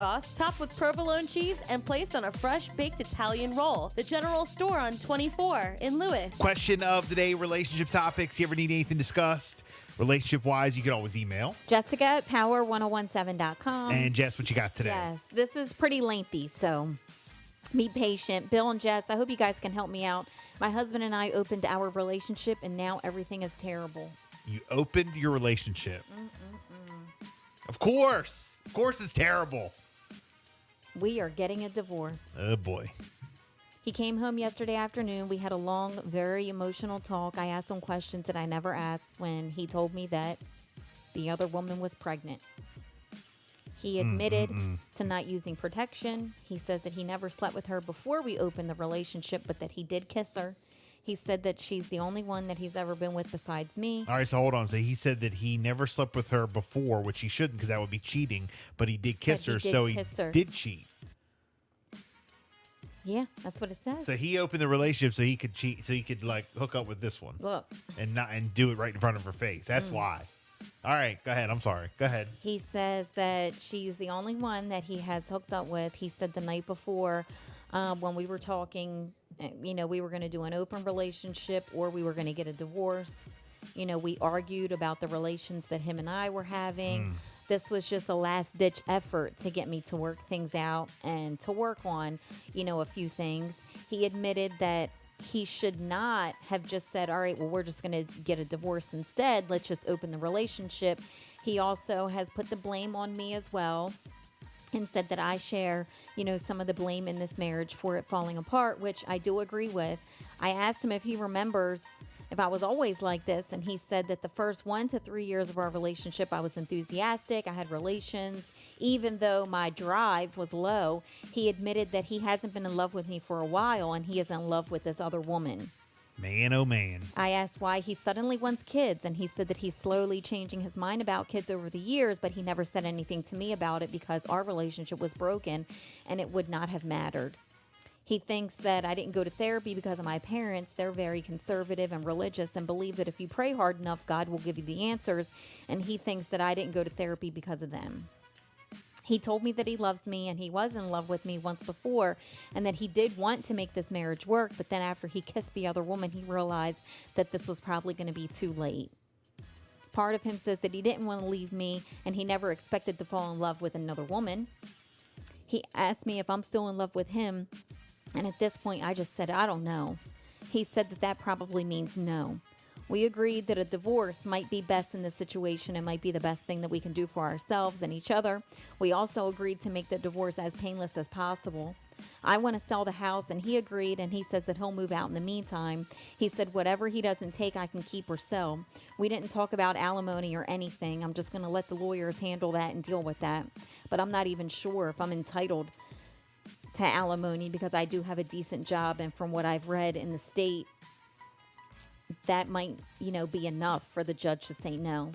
sauce, topped with provolone cheese, and placed on a fresh baked Italian roll. The General Store on 24 in Lewis. Question of the day, relationship topics. You ever need anything discussed relationship-wise, you can always email. Jessica at power1017.com. And Jess, what you got today? Yes, this is pretty lengthy, so be patient. Bill and Jess, I hope you guys can help me out. My husband and I opened our relationship, and now everything is terrible. You opened your relationship. Of course. Of course it's terrible. We are getting a divorce. Oh, boy. He came home yesterday afternoon. We had a long, very emotional talk. I asked him questions that I never asked when he told me that the other woman was pregnant. He admitted to not using protection. He says that he never slept with her before we opened the relationship, but that he did kiss her. He said that she's the only one that he's ever been with besides me. All right, so hold on. So he said that he never slept with her before, which he shouldn't because that would be cheating, but he did kiss her, so he did cheat. Yeah, that's what it says. So he opened the relationship so he could cheat, so he could like hook up with this one. Look. And do it right in front of her face. That's why. All right, go ahead. I'm sorry. Go ahead. He says that she's the only one that he has hooked up with. He said the night before when we were talking, we were going to do an open relationship or we were going to get a divorce. We argued about the relations that him and I were having. This was just a last-ditch effort to get me to work things out and to work on, a few things. He admitted that he should not have just said, all right, well, we're just going to get a divorce instead. Let's just open the relationship. He also has put the blame on me as well and said that I share, some of the blame in this marriage for it falling apart, which I do agree with. I asked him if he remembers if I was always like this, and he said that the first 1 to 3 years of our relationship, I was enthusiastic. I had relations, even though my drive was low. He admitted that he hasn't been in love with me for a while, and he is in love with this other woman. Man, oh man. I asked why he suddenly wants kids, and he said that he's slowly changing his mind about kids over the years, but he never said anything to me about it because our relationship was broken, and it would not have mattered. He thinks that I didn't go to therapy because of my parents. They're very conservative and religious and believe that if you pray hard enough, God will give you the answers. And he thinks that I didn't go to therapy because of them. He told me that he loves me and he was in love with me once before and that he did want to make this marriage work. But then after he kissed the other woman, he realized that this was probably going to be too late. Part of him says that he didn't want to leave me and he never expected to fall in love with another woman. He asked me if I'm still in love with him. And at this point, I just said, I don't know. He said that probably means no. We agreed that a divorce might be best in this situation and might be the best thing that we can do for ourselves and each other. We also agreed to make the divorce as painless as possible. I want to sell the house, and he agreed, and he says that he'll move out in the meantime. He said whatever he doesn't take, I can keep or sell. We didn't talk about alimony or anything. I'm just going to let the lawyers handle that and deal with that. But I'm not even sure if I'm entitled to alimony because I do have a decent job, and from what I've read in the state, that might, be enough for the judge to say no.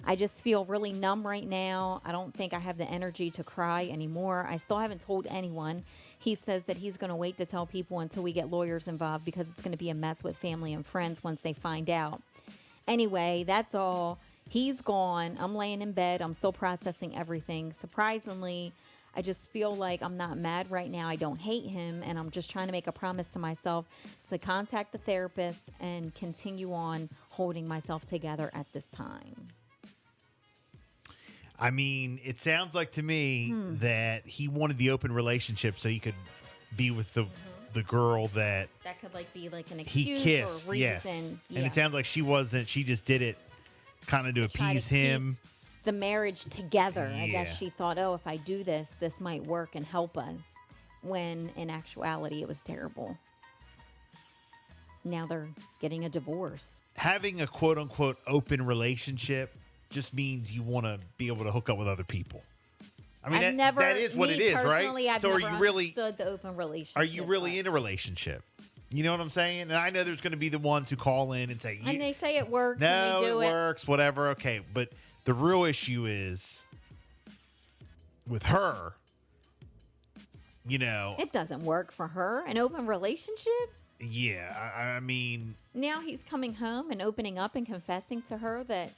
I just feel really numb right now. I don't think I have the energy to cry anymore. I still haven't told anyone. He says that he's going to wait to tell people until we get lawyers involved because it's going to be a mess with family and friends once they find out. Anyway, that's all. He's gone. I'm laying in bed. I'm still processing everything. Surprisingly, I just feel like I'm not mad right now. I don't hate him, and I'm just trying to make a promise to myself to contact the therapist and continue on holding myself together at this time. I mean, it sounds like to me that he wanted the open relationship so he could be with the girl that could be like an he excuse kissed, or reason. yes. Yeah. And it sounds like she wasn't. She just did it kind of to appease him. The marriage together. Yeah. I guess she thought, if I do this, this might work and help us. When in actuality, it was terrible. Now they're getting a divorce. Having a quote unquote open relationship just means you want to be able to hook up with other people. I mean, that is what it is, right? I've so never understood the open relationship. Are you really in a relationship? You know what I'm saying? And I know there's going to be the ones who call in and say, and they say it works. No, and they do it works, whatever. Okay. But the real issue is with her, it doesn't work for her. An open relationship? Yeah. I mean, now he's coming home and opening up and confessing to her that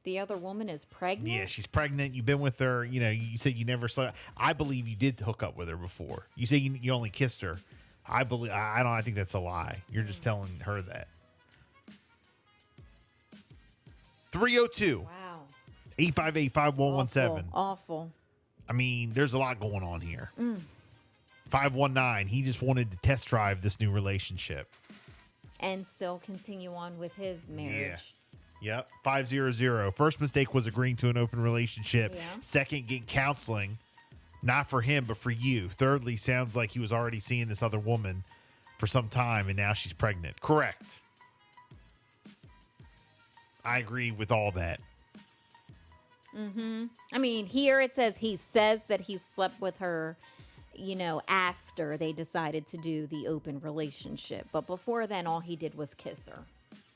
The other woman is pregnant? Yeah, she's pregnant. You've been with her. You know, you said you never slept. I believe you did hook up with her before. You say you only kissed her. I think that's a lie. You're just telling her that. 302. Wow. 858-5117. Awful. I mean, there's a lot going on here. 519. He just wanted to test drive this new relationship. And still continue on with his marriage. Yeah. Yep. 500. First mistake was agreeing to an open relationship. Yeah. Second, getting counseling. Not for him, but for you. Thirdly, sounds like he was already seeing this other woman for some time, and now she's pregnant. Correct. I agree with all that. I mean, here it says he says that he slept with her, after they decided to do the open relationship. But before then, all he did was kiss her.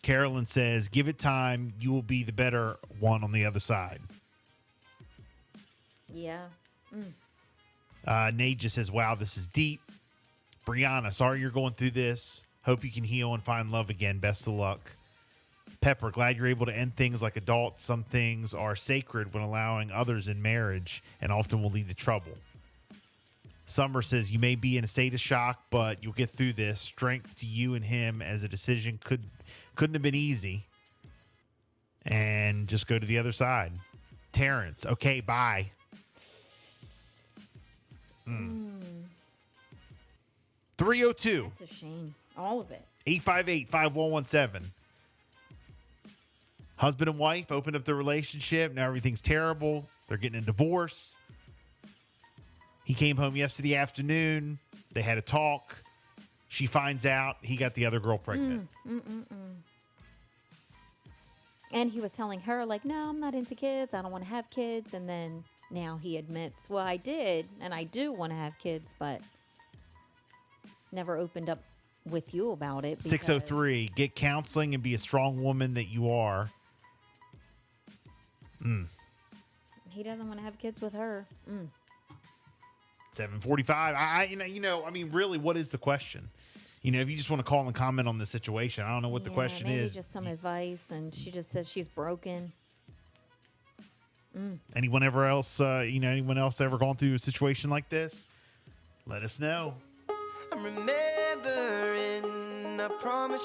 Carolyn says, give it time. You will be the better one on the other side. Yeah. Nate just says, wow, this is deep. Brianna, sorry you're going through this. Hope you can heal and find love again. Best of luck. Pepper, glad you're able to end things like adults. Some things are sacred when allowing others in marriage and often will lead to trouble. Summer says, you may be in a state of shock, but you'll get through this. Strength to you and him, as a decision couldn't have been easy. And just go to the other side. Terrence, okay, bye. 302. That's a shame. All of it. 858-5117. Husband and wife opened up the relationship. Now everything's terrible. They're getting a divorce. He came home yesterday afternoon. They had a talk. She finds out he got the other girl pregnant. And he was telling her, like, no, I'm not into kids. I don't want to have kids. And then now he admits, well, I did. And I do want to have kids, but never opened up with you about it. 603, get counseling and be a strong woman that you are. He doesn't want to have kids with her. 745. I mean, really, what is the question? If you just want to call and comment on the situation, I don't know what the question maybe is. Just some advice, and she just says she's broken. Anyone else ever gone through a situation like this? Let us know. I'm remembering, I promise.